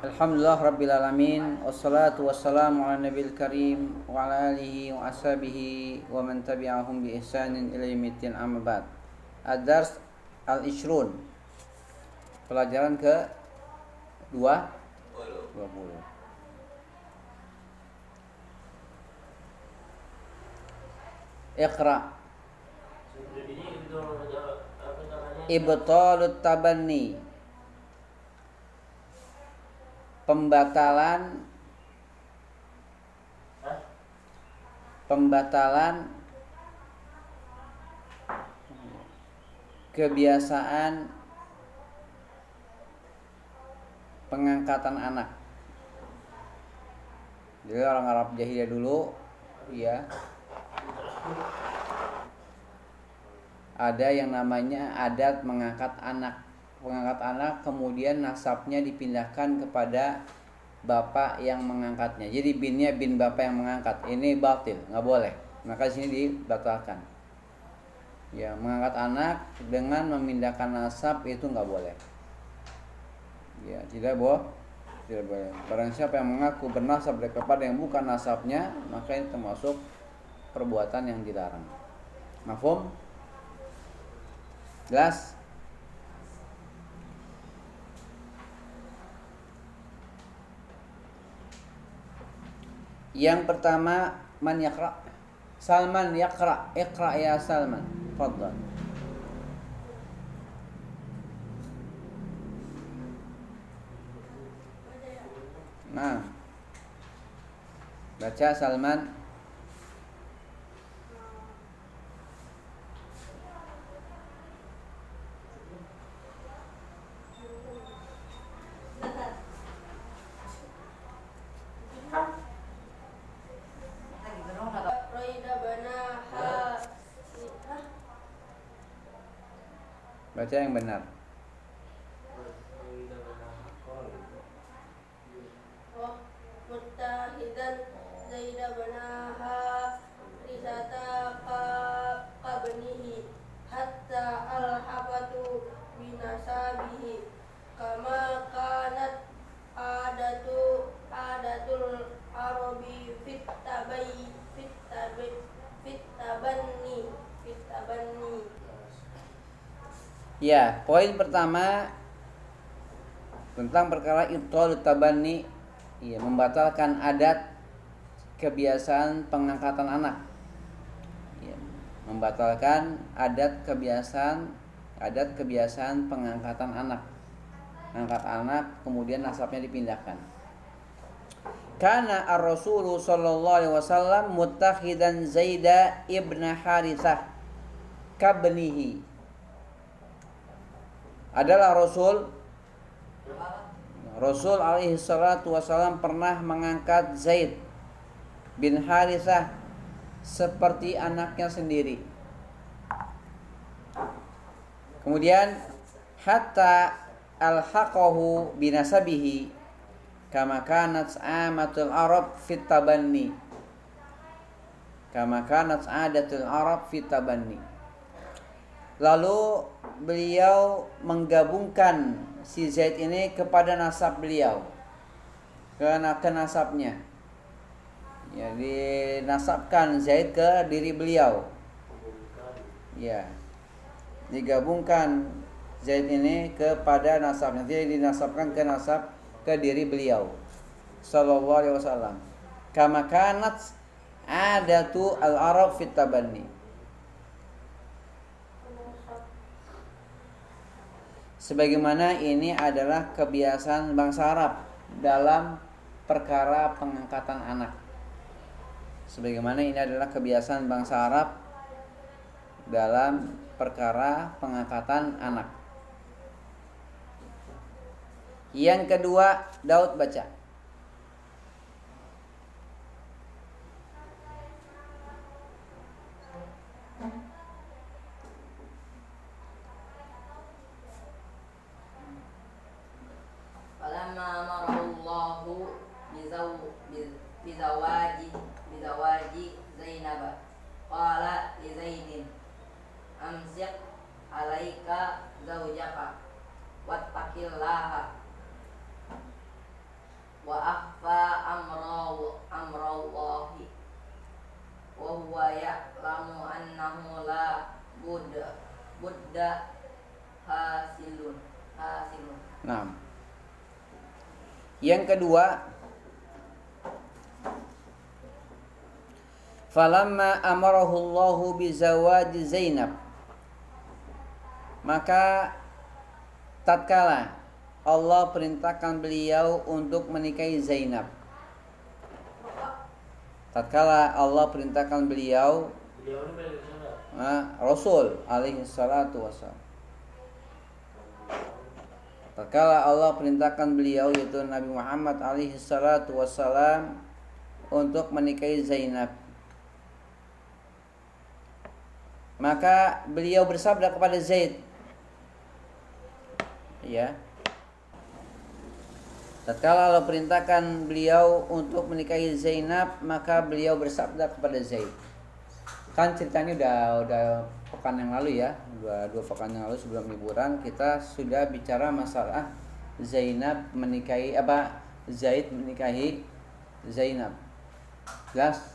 Alhamdulillah Rabbil Alamin. Wassalatu wassalamu ala nabil karim wa ala alihi wa ashabihi wa man tabi'ahum bi ihsanin ila yaumiddin, amma ba'd. Ad-Dars al-Ishrun, pelajaran ke 20. Iqra. Ibtalut tabanni, pembatalan kebiasaan pengangkatan anak. Jadi orang Arab jahiliyah dulu ya, ada yang namanya adat mengangkat anak. Mengangkat anak kemudian nasabnya dipindahkan kepada bapak yang mengangkatnya. Jadi binnya bin bapak yang mengangkat. Ini batil, nggak boleh. Maka di sini dibatalkan. Ya, mengangkat anak dengan memindahkan nasab itu nggak boleh. Ya, tidak boleh. Barang siapa yang mengaku bernasab kepada yang bukan nasabnya, maka ini termasuk perbuatan yang dilarang. Mafhum? Jelas? Yang pertama, man yaqra? Salman yaqra. Iqra ya Salman. Fadhal. Nah, baca Salman. Baca yang benar. Muttahidan Zaida banaha risata qabnihi hatta alhaqatu binasabihi kama kanat adatul arabi fit tabanni. Ya, poin pertama tentang perkara ibtal tabanni, ya, membatalkan adat kebiasaan pengangkatan anak. Ya, membatalkan adat kebiasaan pengangkatan anak. Angkat anak kemudian nasabnya dipindahkan. Kana ar-Rasul sallallahu alaihi wasallam muttakhidan Zaida ibn Harithah kabnihi. Adalah Rasul alaihi salatu wasallam pernah mengangkat Zaid bin Harithah seperti anaknya sendiri. Kemudian hatta alhaqahu binasabihi kama kanat amatul Arab fit tabanni. Kama kanat adatul Arab fit tabanni. Lalu beliau menggabungkan si Zaid ini kepada nasab beliau, ke nasabnya. Ya, dinasabkan Zaid ke diri beliau. Ya, digabungkan Zaid ini kepada nasabnya, jadi dinasabkan ke diri beliau sallallahu alaihi wasallam. Kama kanat adatu al-Arab fit tabanni. Sebagaimana ini adalah kebiasaan bangsa Arab dalam perkara pengangkatan anak. Sebagaimana ini adalah kebiasaan bangsa Arab dalam perkara pengangkatan anak. Yang kedua, Daud baca. Falamma amarahullahu bizawaji Zainab qala li Zaidin amsik alaika zaujaka wattaqillaha Yang kedua, falamma amarahu Allahu bizawaji Zainab, maka tatkala Allah perintahkan beliau untuk menikahi Zainab. Tatkala Allah perintahkan beliau, Rasul alaihi salatu wassalam, tatkala Allah perintahkan beliau yaitu Nabi Muhammad alaihi salatu wassalam untuk menikahi Zainab, maka beliau bersabda kepada Zaid, ya, tatkala Allah perintahkan beliau untuk menikahi Zainab, maka beliau bersabda kepada Zaid. Kan ceritanya udah pekan yang lalu ya, dua pekan yang lalu sebelum liburan kita sudah bicara masalah Zainab menikahi Zaid menikahi Zainab. Jelas?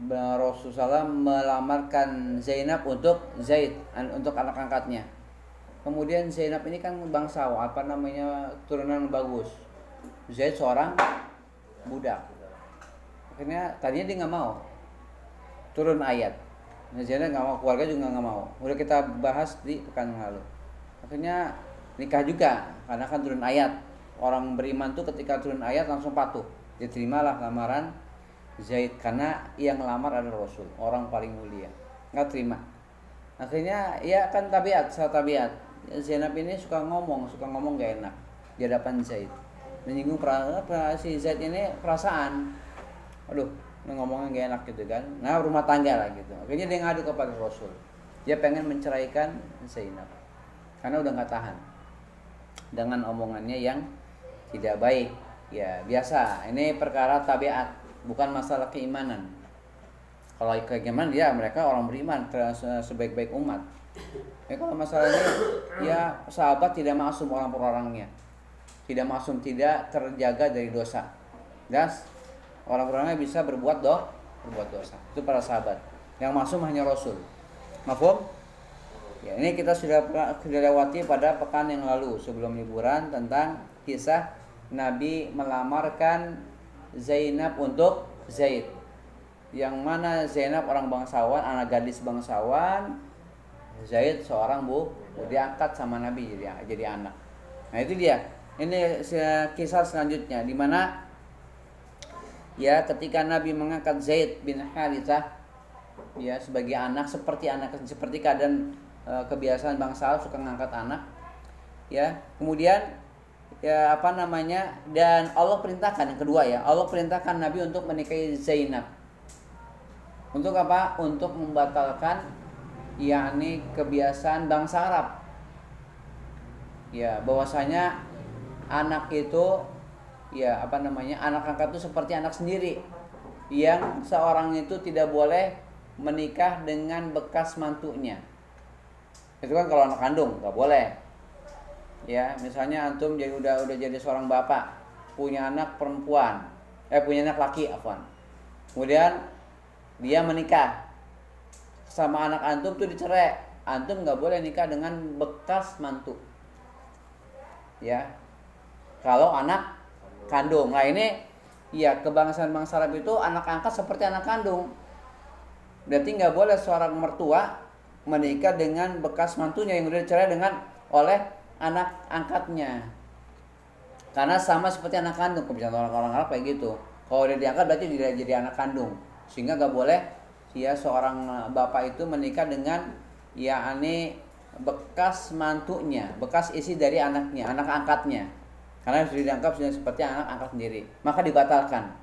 Rasulullah melamarkan Zainab untuk Zaid, untuk anak angkatnya. Kemudian Zainab ini kan bangsawan, turunan bagus. Zaid seorang budak. Akhirnya tadinya dia nggak mau, turun ayat. Zainab nggak mau, keluarga juga nggak mau. Udah kita bahas di pekan yang lalu. Akhirnya nikah juga, karena kan turun ayat. Orang beriman tuh ketika turun ayat langsung patuh. Diterimalah lamaran Zaid, karena yang ngelamar adalah Rasul, orang paling mulia. Nggak terima. Akhirnya ya kan salah tabiat. Zainab ini suka ngomong gak enak di hadapan Zaid, menyinggung si Zaid ini perasaan. Aduh, ngomongnya gak enak gitu kan. Nah, rumah tangga lah gitu. Akhirnya dia ngadu kepada Rasul. Dia pengen menceraikan Zainab karena udah gak tahan dengan omongannya yang tidak baik. Ya biasa, ini perkara tabiat, bukan masalah keimanan. Kalau keimanan dia mereka orang beriman, sebaik-baik umat. Kalau masalahnya ya sahabat tidak maksum orang per orangnya, tidak maksum, tidak terjaga dari dosa. Das orang-orangnya bisa berbuat dosa. Itu para sahabat. Yang maksum hanya Rasul. Mafhum? Ya, ini kita sudah lewati pada pekan yang lalu sebelum liburan tentang kisah Nabi melamarkan Zainab untuk Zaid. Yang mana Zainab orang bangsawan, anak gadis bangsawan, Zaid seorang diangkat sama Nabi jadi anak. Nah itu dia. Ini kisah selanjutnya di mana ya ketika Nabi mengangkat Zaid bin Harithah ya sebagai anak, seperti keadaan kebiasaan bangsa suka ngangkat anak. Ya, kemudian ya dan Allah perintahkan yang kedua ya, Allah perintahkan Nabi untuk menikahi Zainab. Untuk apa? Untuk membatalkan yakni kebiasaan bangsa Arab. Ya, bahwasanya anak itu ya anak angkat itu seperti anak sendiri, yang seorang itu tidak boleh menikah dengan bekas mantunya. Itu kan kalau anak kandung nggak boleh. Ya, misalnya antum udah jadi seorang bapak, punya anak perempuan, punya anak laki, kemudian dia menikah sama anak antum tuh dicerai, antum nggak boleh nikah dengan bekas mantu. Ya, kalau anak kandung. Nah ini ya kebangsaan bangsa Arab itu anak angkat seperti anak kandung. Berarti nggak boleh seorang mertua menikah dengan bekas mantunya yang udah dicerai oleh anak angkatnya. Karena sama seperti anak kandung. Kebiasaan orang Arab kayak gitu. Kalau dia diangkat berarti dia jadi anak kandung. Sehingga nggak boleh ya seorang bapak itu menikah dengan bekas mantunya, bekas isi dari anaknya, anak angkatnya. Karena sudah dianggap sudah seperti anak angkat sendiri, maka dibatalkan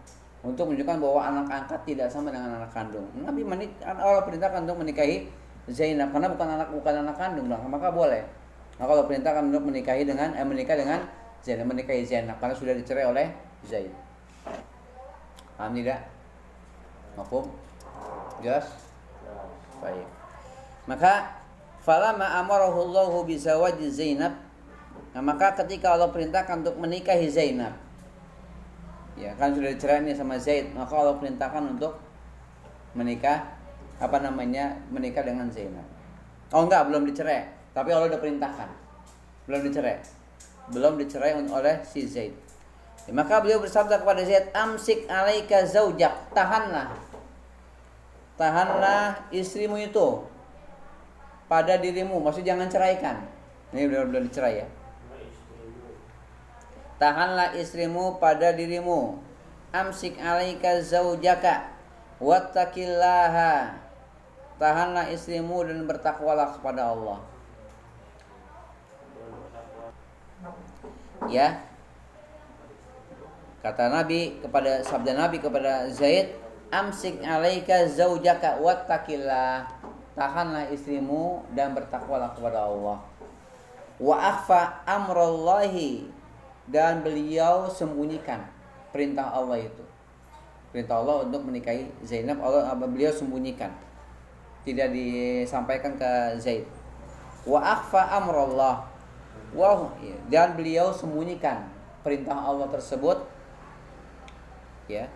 untuk menunjukkan bahwa anak angkat tidak sama dengan anak kandung. Nabi Allah perintahkan untuk menikahi Zainab karena bukan anak kandung, maka boleh. Maka Allah perintahkan untuk menikah dengan Zainab, menikahi Zainab karena sudah dicerai oleh Zaid. Paham tidak? Mafhum? Jelas? Baik. Maka falamma amarahu Allahu bi zawaji Zainab, maka ketika Allah perintahkan untuk menikahi Zainab, ya kan sudah dicerai nih sama Zaid, maka Allah perintahkan untuk menikah dengan Zainab. Oh enggak, belum dicerai, tapi Allah udah perintahkan, belum dicerai. belum dicerai oleh si Zaid. Maka beliau bersabda kepada Zaid, amsik alaika zaujak, tahanlah istrimu itu pada dirimu, maksudnya jangan ceraikan. Ini belum dicerai ya. Tahanlah istrimu pada dirimu. Amsik alaika zaujaka wattaqillaha. Tahanlah istrimu dan bertakwalah kepada Allah. Ya. Kata Nabi kepada sabda Nabi kepada Zaid, amsik alaika zaujaka wattaqillah. Tahanlah istrimu dan bertakwalah kepada Allah. Wa akhfa amrallahi, dan beliau sembunyikan perintah Allah itu. Perintah Allah untuk menikahi Zainab, beliau sembunyikan. Tidak disampaikan ke Zaid. Wa akhfa amrallah. Dan beliau sembunyikan perintah Allah tersebut. Ya.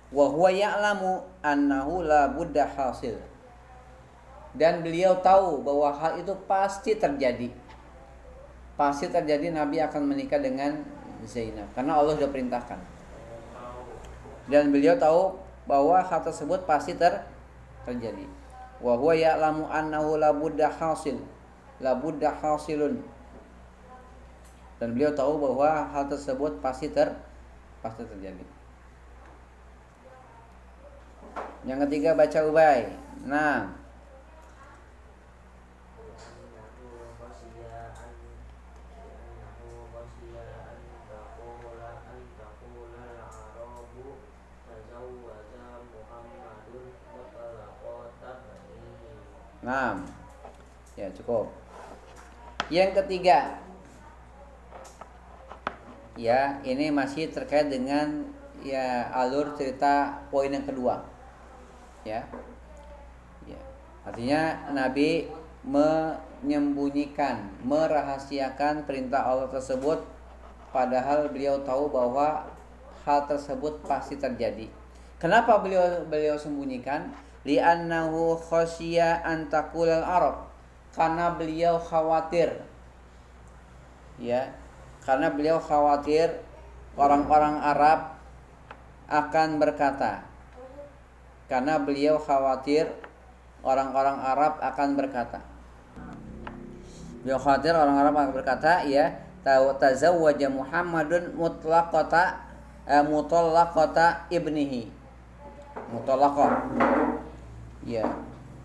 Wa huwa ya'lamu annahu la budda hasil. Dan beliau tahu bahwa hal itu pasti terjadi. Pasti terjadi, Nabi akan menikah dengan Zainab karena Allah sudah perintahkan. Dan beliau tahu bahwa hal tersebut pasti terjadi. Wa huwa ya'lamu annahu la budda hasil. La budda hasilun. Dan beliau tahu bahwa hal tersebut pasti terjadi. Yang ketiga baca Ubay. Nah, ya cukup. Yang ketiga, ya ini masih terkait dengan ya alur cerita poin yang kedua. Ya, artinya Nabi menyembunyikan, merahasiakan perintah Allah tersebut, padahal beliau tahu bahwa hal tersebut pasti terjadi. Kenapa beliau sembunyikan? Li'annahu khasyiya an taqulal Arab, karena beliau khawatir, ya, karena beliau khawatir orang-orang Arab akan berkata. Karena beliau khawatir orang-orang Arab akan berkata. Beliau khawatir orang Arab akan berkata, ya, tazawwaja Muhammadun mutallaqata ibnihi. Mutallaqah. Ya.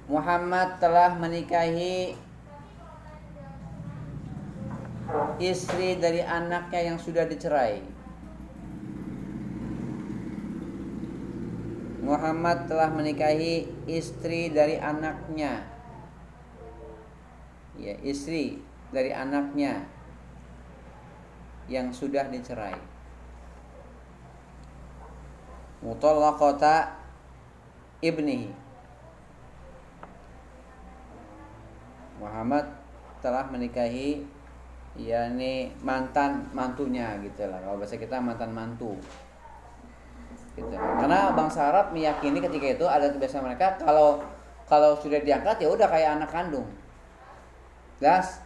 Muhammad telah menikahi istri dari anaknya yang sudah dicerai. Muhammad telah menikahi istri dari anaknya. Ya, istri dari anaknya yang sudah dicerai. Mutallaqata ibnihi. Muhammad telah menikahi yakni mantan mantunya gitu lah. Kalau bahasa kita mantan mantu. Gitu. Karena bangsa Arab meyakini ketika itu ada kebiasaan mereka kalau sudah diangkat ya udah kayak anak kandung. Jelas?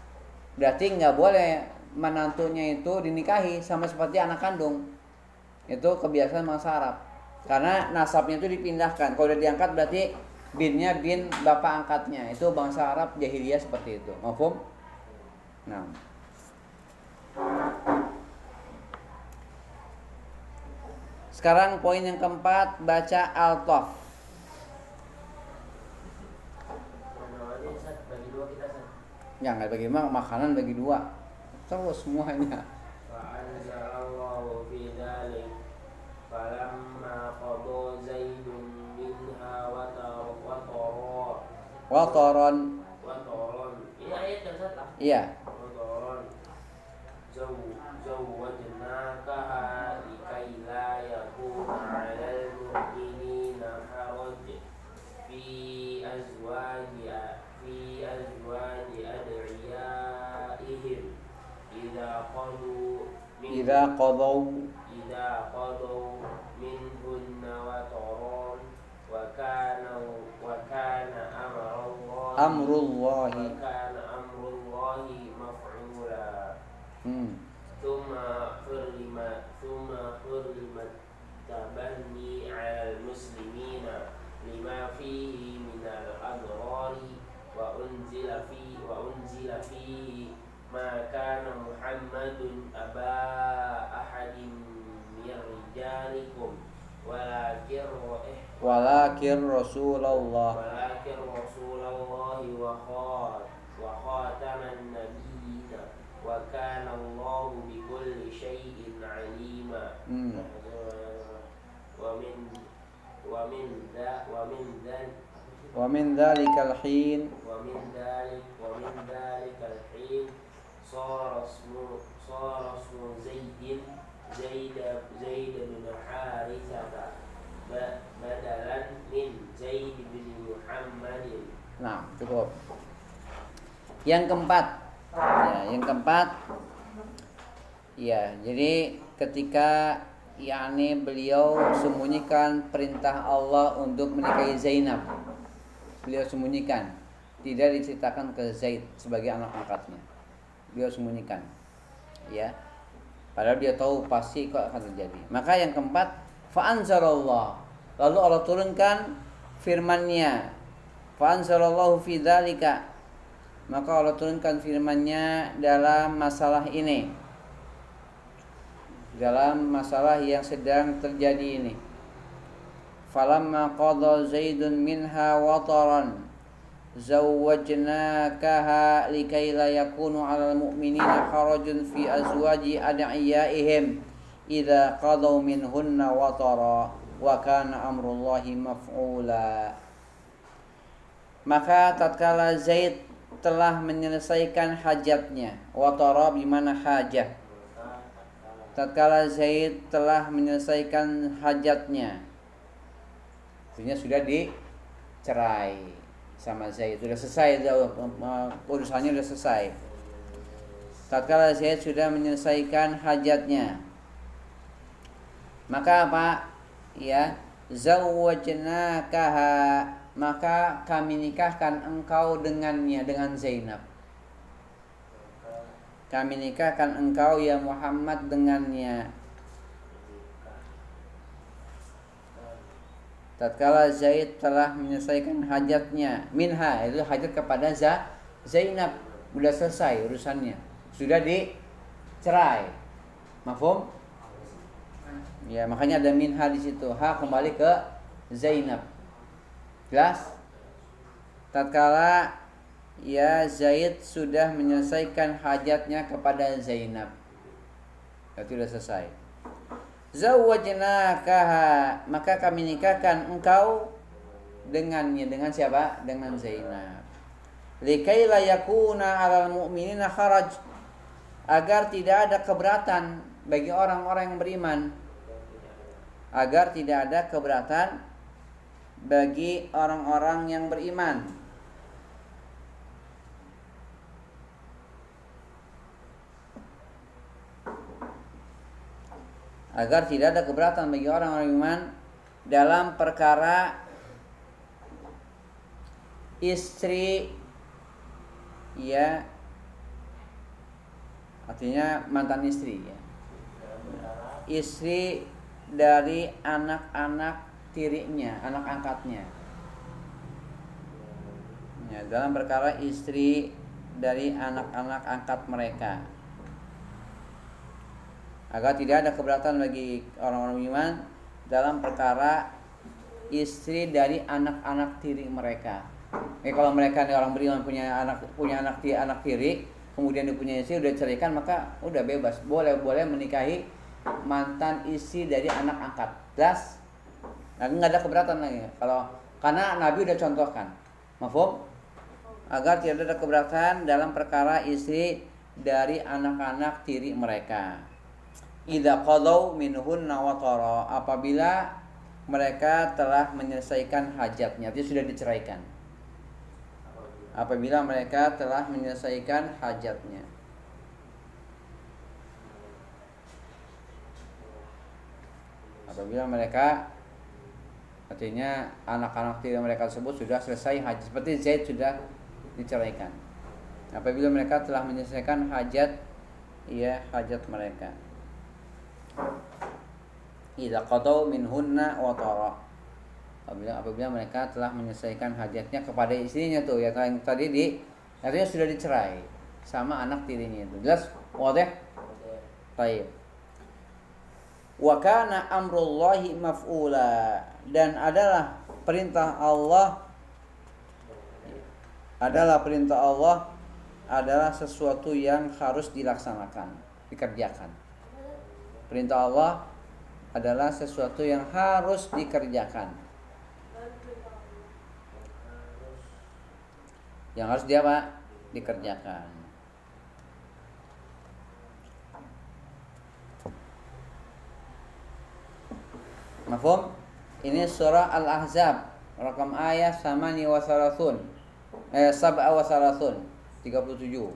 Berarti nggak boleh menantunya itu dinikahi sama seperti anak kandung. Itu kebiasaan bangsa Arab. Karena nasabnya itu dipindahkan. Kalau udah diangkat berarti binnya bin bapak angkatnya. Itu bangsa Arab jahiliyah seperti itu. Mafhum? Nah. Sekarang poin yang keempat, baca Al-Taf. Ya nggak bagi makanan bagi dua. Terus semuanya. Watoron. Ini ayat yang salah. Iya. Watoron. Zawwajnakaha likai la yakuna 'alal mu'minina haraj fi azwaji ad'iyaihim idza qadaw minhunna wataron wa kana amrullahi maf'ula. ثم حرمت تبني على المسلمين لما فيه من الأضرار وأنزل فيه ما كان محمد أبا أحد من رجالكم walakin Rasulullah وخاتم النبيين وكان الله بكل شيء عليما ومن ذلك الحين صار اسم زيد بن حارثة بدلا من زيد بن محمد. Nah, cukup. Yang keempat, ya, jadi ketika beliau sembunyikan perintah Allah untuk menikahi Zainab, beliau sembunyikan, tidak diceritakan ke Zaid sebagai anak angkatnya, beliau sembunyikan, ya, padahal dia tahu pasti kok akan terjadi. Maka yang keempat, fa'anzalallah, lalu Allah turunkan firman-Nya, fa'anzalallahu fi dzalika, maka Allah turunkan firman-Nya dalam masalah ini, dalam masalah yang sedang terjadi ini. Falamma qada Zaidun minha wataran zawwajnakaha likai la yakunu 'alal mu'minina harajun fi azwaji ad'iyaihim idza qadaw minhunna watara wa kana amrullahi maf'ula. Maka tatkala Zaid telah menyelesaikan hajatnya, watara bimana hajat, tatkala Zaid telah menyelesaikan hajatnya, artinya sudah dicerai sama Zaid, sudah selesai, urusannya sudah selesai. Tatkala Zaid sudah menyelesaikan hajatnya, maka apa? Ya, zawwajnakaha, maka kami nikahkan engkau dengannya, dengan Zainab. Kami nikahkan engkau ya Muhammad dengannya. Tatkala Zaid telah menyelesaikan hajatnya, minha, itu hajat kepada Zainab, sudah selesai urusannya, sudah dicerai. Mafhum? Ya, makanya ada minha di situ. Ha kembali ke Zainab. Jelas? Tatkala ya Zaid sudah menyelesaikan hajatnya kepada Zainab, itu sudah selesai. Zawwajnakaha, maka kami nikahkan engkau dengannya, dengan siapa? Dengan Zainab. Likai la yakuna 'alal mu'minina haraj, agar tidak ada keberatan bagi orang-orang yang beriman, agar tidak ada keberatan bagi orang-orang yang beriman. Agar tidak ada keberatan bagi orang-orang iman dalam perkara istri, ya, artinya mantan istri, ya, istri dari anak-anak tirinya, anak angkatnya, ya, dalam perkara istri dari anak-anak angkat mereka, agar tidak ada keberatan bagi orang-orang iman dalam perkara istri dari anak-anak tiri mereka. Kalau mereka orang beriman punya anak tiri, kemudian dia punya istri, udah ceraikan, maka udah bebas, boleh menikahi mantan istri dari anak angkat. Jelas? Nah, nggak ada keberatan lagi. Karena Nabi udah contohkan, mafhum? Agar tidak ada keberatan dalam perkara istri dari anak-anak tiri mereka. Idza qadaw minhunna watara, apabila mereka telah menyelesaikan hajatnya, artinya sudah diceraikan. Apabila mereka telah menyelesaikan hajatnya. Apabila mereka, artinya anak-anak tiri mereka tersebut sudah selesai hajat, seperti Zaid sudah diceraikan. Apabila mereka telah menyelesaikan hajat ya hajat mereka. Idza qadau minhunna wa tara. Apabila mereka telah menyelesaikan hajatnya kepada istrinya tuh ya, yang tadi artinya sudah dicerai sama anak tirinya itu. Jelas? Wadah? Baik. Wa kana amrullahi maf'ula, dan adalah perintah Allah adalah sesuatu yang harus dilaksanakan, dikerjakan. Perintah Allah adalah sesuatu yang harus dikerjakan. Yang harus dia apa? Dikerjakan. Mafhum? Ini surah Al-Ahzab, rakam ayat 38. Ayat 37.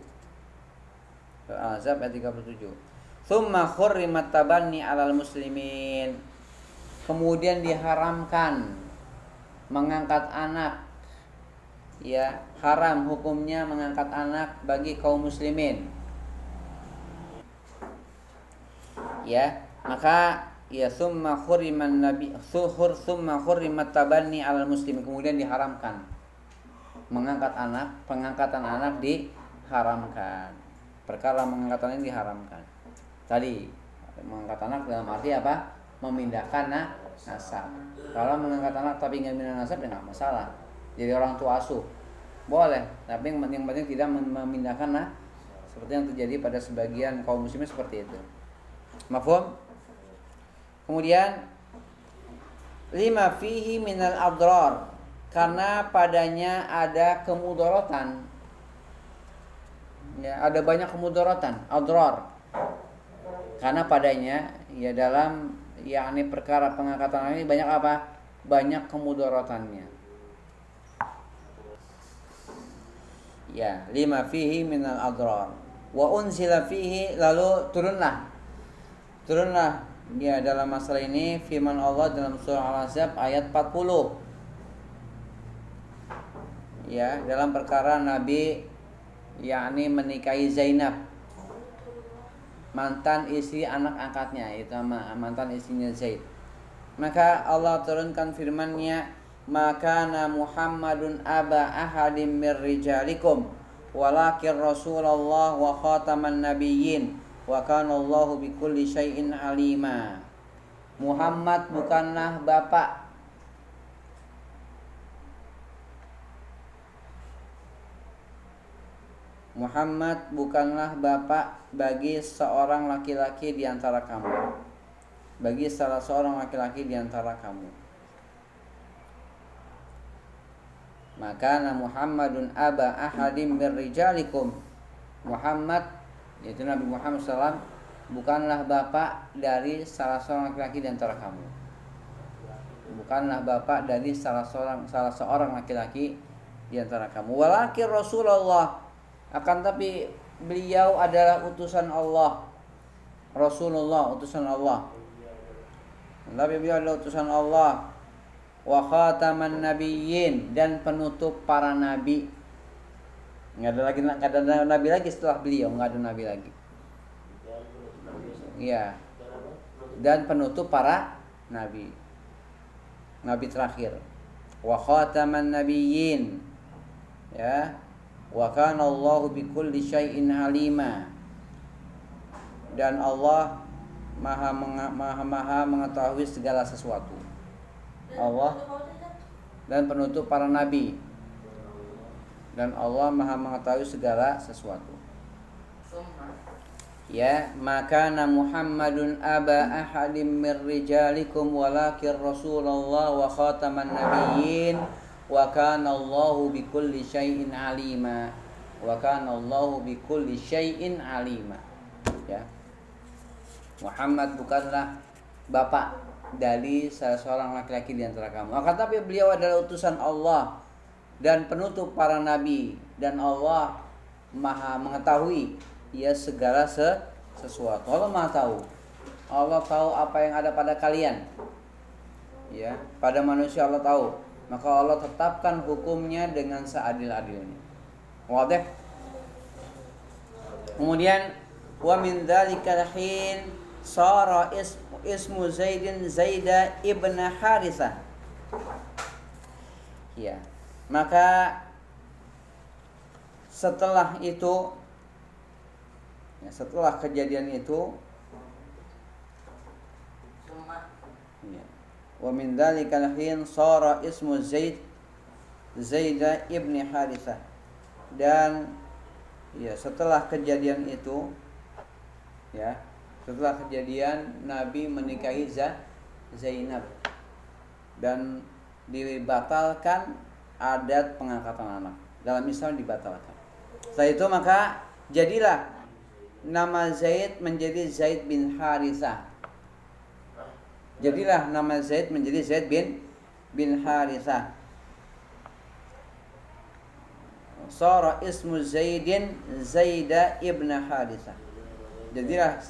Al-Ahzab ayat 37. Tsumma khurrimat tabanni 'alal muslimin. Kemudian diharamkan mengangkat anak. Ya, haram hukumnya mengangkat anak bagi kaum muslimin. Ya, maka ya summa khurriman nabi summa khurrimat tabanni 'alal muslimin, kemudian diharamkan pengangkatan anak diharamkan. Perkara mengangkat anak diharamkan. Tadi mengangkat anak dalam arti apa? Memindahkan nasab. Kalau mengangkat anak tapi nggak memindahkan nasab ya nggak masalah. Jadi orang tua asuh boleh, tapi yang penting tidak memindahkan seperti yang terjadi pada sebagian kaum muslimin seperti itu. Mafhum? Kemudian lima fihi minal adrar, karena padanya ada kemudaratan. Ya, ada banyak kemudaratan, adrar. Karena padanya ya dalam yakni perkara pengangkatan ini banyak apa? Banyak kemudaratannya. Ya, lima fihi minal adrar. Wa unzila fihi, lalu turunlah ya dalam masalah ini firman Allah dalam surah Al-Ahzab ayat 40. Ya, dalam perkara Nabi yakni menikahi Zainab, mantan istri anak angkatnya, itu mantan istrinya Zaid. Maka Allah turunkan firman-Nya, maka Muhammadun aba ahadim mir rijalikum walakin Rasulullah wa khataman nabiyyin wa kana Allahu bikulli syai'in alima. Muhammad bukanlah bapak bagi seorang laki-laki di antara kamu. Bagi salah seorang laki-laki di antara kamu. Maka Muhammadun aba ahadim mir rijalikum. Muhammad, yaitu Nabi Muhammad SAW, bukanlah bapak dari salah seorang laki-laki di antara kamu. Bukanlah bapak dari salah seorang laki-laki di antara kamu. Walakin Rasulullah, akan tapi beliau adalah utusan Allah. Rasulullah, utusan Allah. Tapi beliau adalah utusan Allah. Wa khataman nabiyyin, dan penutup para nabi. Enggak ada nabi lagi setelah beliau, enggak ada nabi lagi. Iya. Dan penutup para nabi. Nabi terakhir. Wa khataman nabiyyin. Ya. Wa kana Allahu bikulli syai'in alima. Dan Allah maha mengetahui segala sesuatu. Allah dan penutup para nabi, dan Allah maha mengetahui segala sesuatu. Ya, maka Muhammadun aba ahadim mir rijalikum walakin Rasulullah wa khataman nabiyyin wa kana Allahu bikulli syai'in alima. Wa kana Allahu bikulli syai'in alima. Ya. Muhammad bukanlah bapak dari salah seorang laki-laki di antara kamu. Akan tapi beliau adalah utusan Allah dan penutup para nabi, dan Allah maha mengetahui ya segala sesuatu. Allah maha tahu. Allah tahu apa yang ada pada kalian. Ya, pada manusia Allah tahu. Maka Allah tetapkan hukumnya dengan seadil-adilnya. Wadah. Kemudian wa min dzalikal hin sara ismu Zaidin Zaida ibn Harithah. Ya. Maka setelah itu, ya, setelah kejadian itu, ya, wa min dzalikal hin sara ismu Zaida ibn Harithah. Dan ya setelah kejadian itu, ya setelah kejadian Nabi menikahi Zainab dan dibatalkan adat pengangkatan anak. Dalam Islam dibatalkan. Setelah itu maka jadilah nama Zaid menjadi Zaid bin Harithah. Jadilah nama Zaid menjadi Zaid bin Harithah. Sara ismu Zaidin Zaida ibn Harithah. Jadilah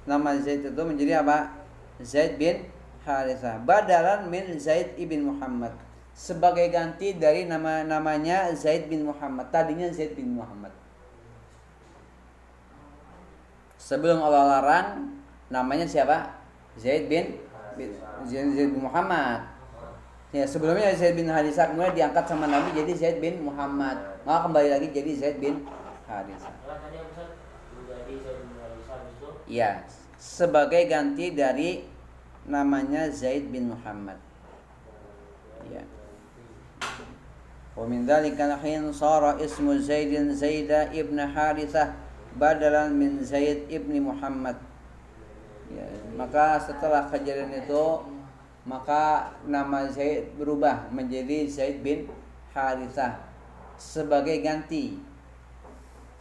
nama Zaid itu menjadi apa? Zaid bin Harithah. Badalan min Zaid ibn Muhammad. Sebagai ganti dari namanya Zaid bin Muhammad. Tadinya Zaid bin Muhammad. Sebelum Allah larang namanya siapa? Zaid bin Muhammad. Ya, sebelumnya Zaid bin Harithah, kemudian diangkat sama Nabi jadi Zaid bin Muhammad. Maka kembali lagi jadi Zaid bin Harithah. Ya, sebagai ganti dari namanya Zaid bin Muhammad. Ya. Wa min dzalikal hin sara ismu Zaidin Zaida ibn Harithah badalan min Zaid ibn Muhammad. Ya, maka setelah kejadian itu maka nama Zaid berubah menjadi Zaid bin Harithah sebagai ganti,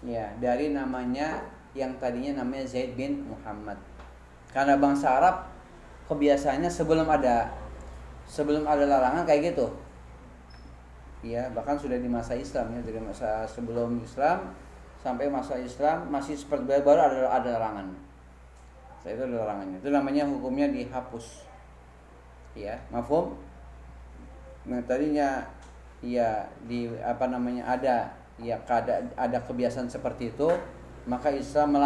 ya, dari namanya yang tadinya namanya Zaid bin Muhammad. Karena bangsa Arab kebiasaannya sebelum ada larangan kayak gitu. Ya, bahkan sudah di masa Islam, ya, dari masa sebelum Islam sampai masa Islam masih seperti baru ada larangan. Saya itu ada larangannya. Itu namanya hukumnya dihapus. Ya, mafhum? Nah, tadinya ya ada kebiasaan seperti itu, maka Islam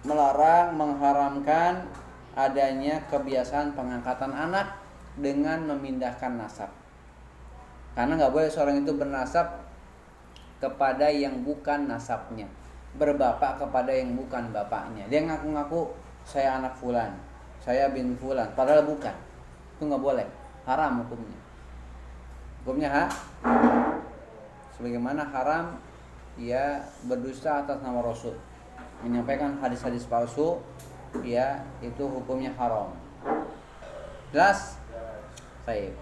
melarang mengharamkan adanya kebiasaan pengangkatan anak dengan memindahkan nasab. Karena nggak boleh seorang itu bernasab kepada yang bukan nasabnya, berbapak kepada yang bukan bapaknya. Dia ngaku-ngaku saya anak fulan, saya bin fulan, padahal bukan. Itu nggak boleh, haram hukumnya. Hukumnya sebagaimana haram ya berdusta atas nama Rasul, menyampaikan hadis-hadis palsu, ya itu hukumnya haram. Jelas? Baik.